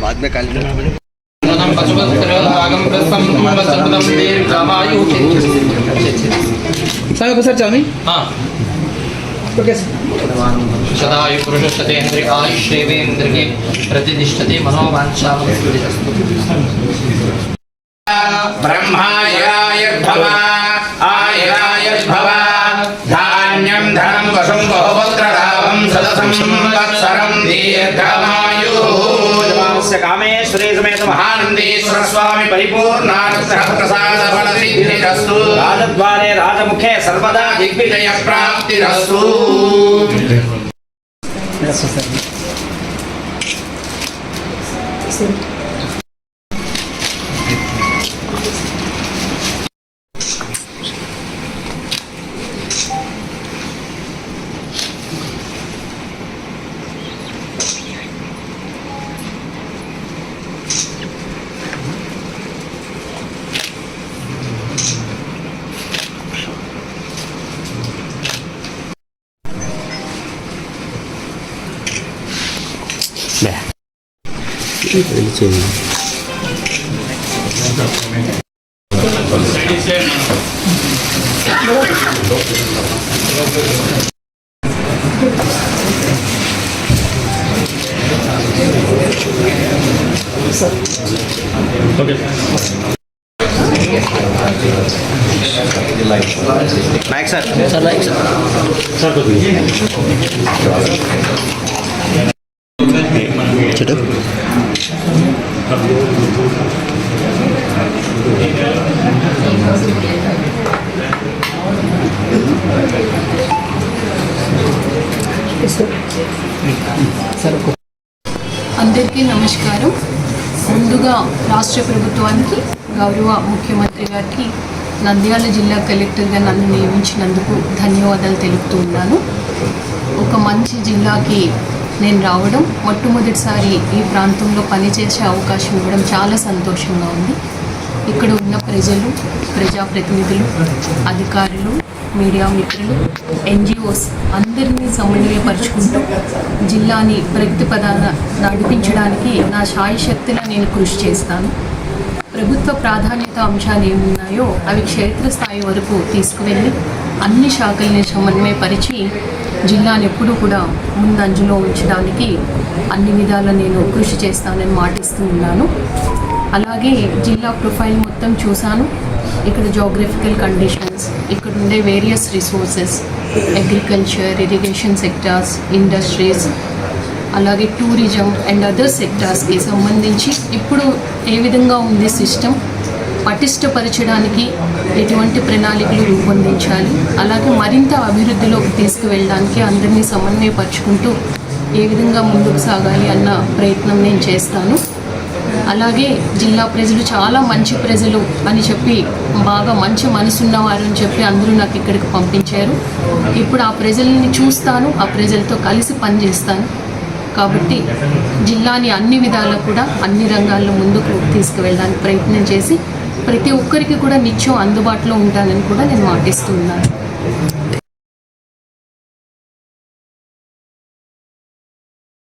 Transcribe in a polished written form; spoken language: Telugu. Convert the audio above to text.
बाद में कल सर चामी हाँ सदायु पुरुषस्तेन्द्रिय आयुष्येवेन्द्रिये प्रतिष्ठते मनोवांछा ब्रह्मायुर्भव आयुर्भव धान्यं धनं वशं बहुपुत्रलाभं सदसंवत्सरं दीर्घमायुः कामेश्वरे समेत महानंदेश्वर स्वामी परिपूर्णानुग्रह प्रसाद फलसिद्धिरस्तु राजद्वारे राजमुखे सर्वदा दिग्विजय प्राप्तिरस्तु। नायक सर नायक सर छोटू అందరికీ నమస్కారం. ముందుగా రాష్ట్ర ప్రభుత్వానికి గౌరవ ముఖ్యమంత్రి గారికి నంద్యాల జిల్లా కలెక్టర్గా నన్ను నియమించినందుకు ధన్యవాదాలు తెలుపుతూ ఉన్నాను. ఒక మంచి జిల్లాకి నేను రావడం, మొట్టమొదటిసారి ఈ ప్రాంతంలో పనిచేసే అవకాశం ఇవ్వడం చాలా సంతోషంగా ఉంది. ఇక్కడ ఉన్న ప్రజలు, ప్రజాప్రతినిధులు, అధికారులు, మీడియా మిత్రులు, ఎన్జిఓస్ అందరినీ సమన్వయపరుచుకుంటూ జిల్లాని ప్రగతి పదాన నడిపించడానికి నా శాయశక్తిలా నేను కృషి చేస్తాను. ప్రభుత్వ ప్రాధాన్యత అంశాలు ఏమున్నాయో అవి క్షేత్రస్థాయి వరకు తీసుకువెళ్ళి అన్ని శాఖల్ని సమన్వయపరిచి జిల్లాను ఎప్పుడూ కూడా ముందంజలో ఉంచడానికి అన్ని విధాల నేను కృషి చేస్తానని మాటిస్తూ ఉన్నాను. అలాగే జిల్లా ప్రొఫైల్ మొత్తం చూశాను. ఇక్కడ జోగ్రఫికల్ కండిషన్స్, ఇక్కడ ఉండే various resources, agriculture, irrigation sectors, industries, అలాగే టూరిజం అండ్ అదర్ సెక్టార్స్కి సంబంధించి ఇప్పుడు ఏ విధంగా ఉంది సిస్టమ్, పటిష్టపరచడానికి ఎటువంటి ప్రణాళికలు రూపొందించాలి, అలాగే మరింత అభివృద్ధిలోకి తీసుకువెళ్ళడానికి అందరినీ సమన్వయపరుచుకుంటూ ఏ విధంగా ముందుకు సాగాలి అన్న ప్రయత్నం నేను చేస్తాను. అలాగే జిల్లా ప్రజలు చాలా మంచి ప్రజలు అని చెప్పి, బాగా మంచి మనసున్నవారు అని చెప్పి అందరూ నాకు ఇక్కడికి పంపించారు. ఇప్పుడు ఆ ప్రజల్ని చూస్తాను, ఆ ప్రజలతో కలిసి పనిచేస్తాను. కాబట్టి జిల్లాని అన్ని విధాలు కూడా అన్ని రంగాల్లో ముందుకు తీసుకువెళ్ళడానికి ప్రయత్నం చేసి ప్రతి ఒక్కరికి కూడా నిత్యం అందుబాటులో ఉంటానని కూడా నేను మాటిస్తున్నాను.